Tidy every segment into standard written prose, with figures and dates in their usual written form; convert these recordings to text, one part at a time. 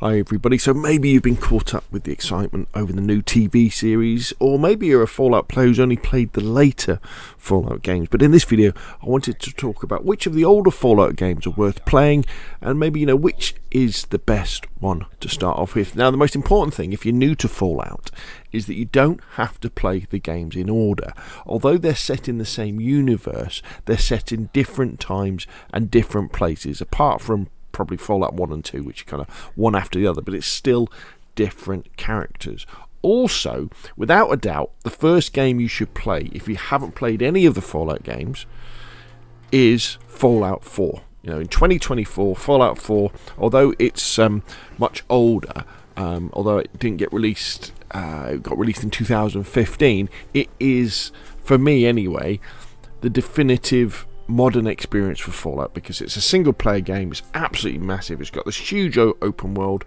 Hi everybody, so maybe you've been caught up with the excitement over the new TV series, or maybe you're a Fallout player who's only played the later Fallout games, but in this video I wanted to talk about which of the older Fallout games are worth playing, and maybe which is the best one to start off with. Now the most important thing if you're new to Fallout is that you don't have to play the games in order. Although they're set in the same universe, they're set in different times and different places, apart from probably Fallout 1 and 2, which are kind of one after the other, but it's still different characters. Also, without a doubt, the first game you should play, if you haven't played any of the Fallout games, is Fallout 4. In 2024, Fallout 4, although it's much older, although it didn't get released, it got released in 2015, it is, for me anyway, the definitive modern experience for Fallout, because it's a single player game. It's absolutely massive. It's got this huge open world,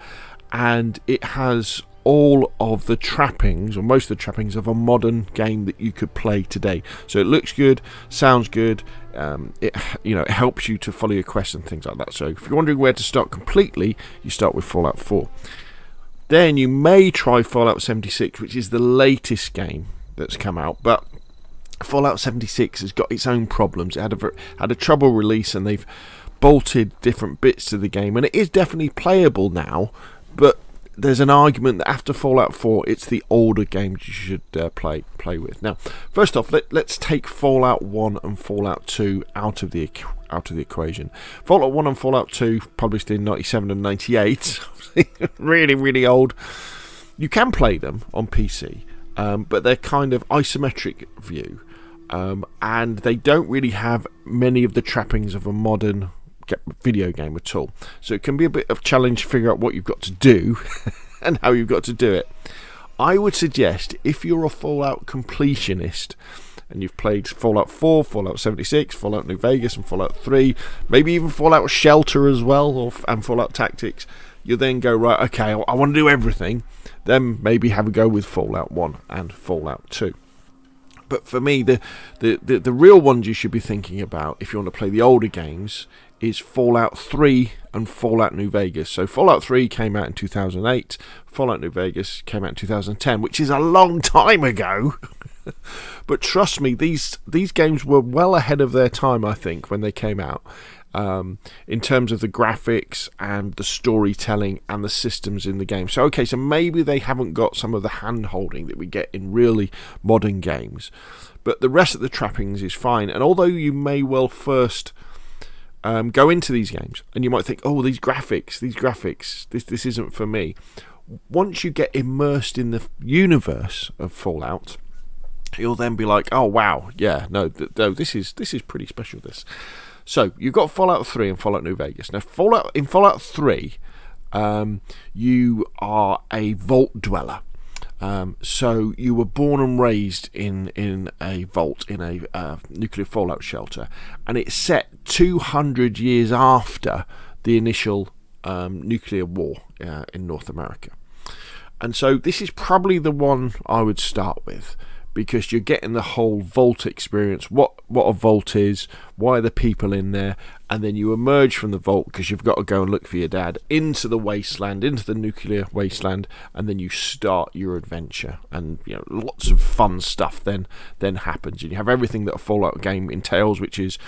and it has all of the trappings, or most of the trappings, of a modern game that you could play today. So it looks good, sounds good, it helps you to follow your quests and things like that. So if you're wondering where to start completely, you start with Fallout 4. Then you may try Fallout 76, which is the latest game that's come out, but Fallout 76 has got its own problems. It had a trouble release, and they've bolted different bits to the game, and it is definitely playable now, but there's an argument that after Fallout 4 it's the older games you should play with. Now first off, let's take Fallout 1 and Fallout 2 out of the equation. Fallout 1 and Fallout 2, published in 97 and 98, really old. You can play them on PC, but they're kind of isometric view, and they don't really have many of the trappings of a modern video game at all. So it can be a bit of a challenge to figure out what you've got to do and how you've got to do it. I would suggest, if you're a Fallout completionist and you've played Fallout 4, Fallout 76, Fallout New Vegas and Fallout 3, maybe even Fallout Shelter as well, and Fallout Tactics, you then go, right, okay, I want to do everything, then maybe have a go with Fallout 1 and Fallout 2. But for me, the real ones you should be thinking about if you want to play the older games is Fallout 3 and Fallout New Vegas. So Fallout 3 came out in 2008, Fallout New Vegas came out in 2010, which is a long time ago. But trust me, these games were well ahead of their time, I think, when they came out. In terms of the graphics and the storytelling and the systems in the game. So maybe they haven't got some of the hand-holding that we get in really modern games, but the rest of the trappings is fine. And although you may well first go into these games and you might think, oh, these graphics, this isn't for me, once you get immersed in the universe of Fallout, you'll then be like, oh wow, yeah, no, this is pretty special, this. So you've got Fallout 3 and Fallout New Vegas. Now in Fallout 3, you are a vault dweller. So you were born and raised in a vault, in a nuclear fallout shelter, and it's set 200 years after the initial nuclear war in North America. And so this is probably the one I would start with, because you're getting the whole vault experience, what a vault is, why are the people in there, and then you emerge from the vault because you've got to go and look for your dad, into the wasteland, into the nuclear wasteland, and then you start your adventure, and lots of fun stuff then happens, and you have everything that a Fallout game entails, which is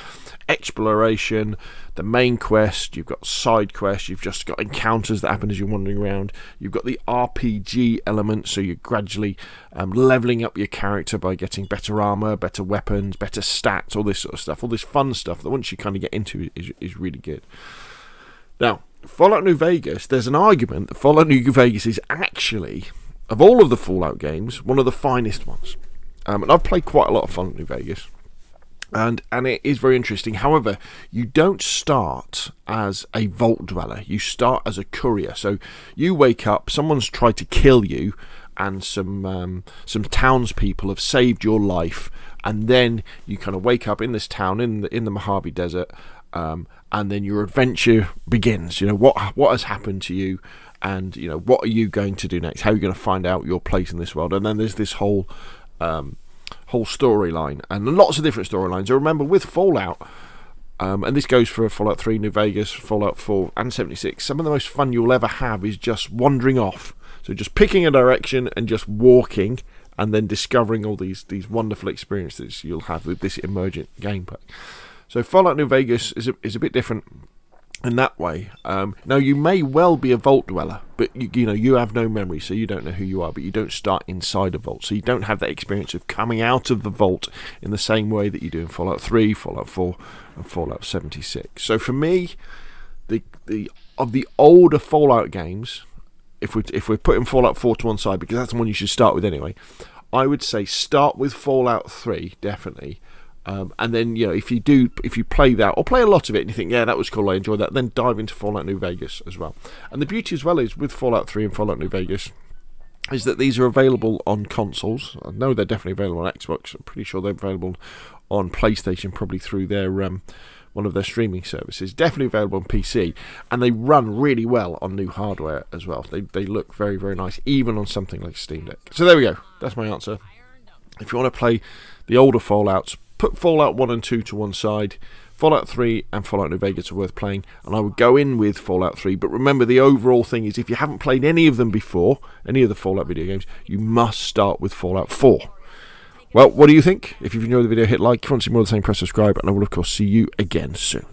exploration, the main quest, you've got side quests, you've just got encounters that happen as you're wandering around, you've got the RPG element, so you're gradually leveling up your character by getting better armor, better weapons, better stats, all this sort of stuff, all this fun stuff that once you kind of get into is really good. Now, Fallout New Vegas, there's an argument that Fallout New Vegas is actually, of all of the Fallout games, one of the finest ones. And I've played quite a lot of Fallout New Vegas, and it is very interesting. However, you don't start as a vault dweller, you start as a courier. So you wake up, someone's tried to kill you, and some townspeople have saved your life, and then you kind of wake up in this town in the Mojave Desert, and then your adventure begins. What has happened to you, and what are you going to do next? How are you going to find out your place in this world? And then there's this whole storyline, and lots of different storylines. I remember with Fallout, And this goes for Fallout 3, New Vegas, Fallout 4 and 76. Some of the most fun you'll ever have is just wandering off. So just picking a direction and just walking, and then discovering all these wonderful experiences you'll have with this emergent gameplay. So Fallout New Vegas is a bit different in that way. Now you may well be a vault dweller, but you have no memory, so you don't know who you are, but you don't start inside a vault, so you don't have that experience of coming out of the vault in the same way that you do in Fallout 3, Fallout 4 and Fallout 76. So for me, of the older Fallout games, if we're putting Fallout 4 to one side, because that's the one you should start with anyway, I would say start with Fallout 3 definitely. And then, if you play that or play a lot of it and you think, yeah, that was cool, I enjoyed that, then dive into Fallout New Vegas as well. And the beauty as well is with Fallout 3 and Fallout New Vegas is that these are available on consoles. I know they're definitely available on Xbox. I'm pretty sure they're available on PlayStation, probably through their one of their streaming services. Definitely available on PC, and they run really well on new hardware as well. They look very, very nice, even on something like Steam Deck. So there we go. That's my answer. If you want to play the older Fallouts, put Fallout 1 and 2 to one side. Fallout 3 and Fallout New Vegas are worth playing, and I would go in with Fallout 3. But remember, the overall thing is, if you haven't played any of them before, any of the Fallout video games, you must start with Fallout 4. Well, what do you think? If you've enjoyed the video, hit like. If you want to see more of the same, press subscribe, and I will, of course, see you again soon.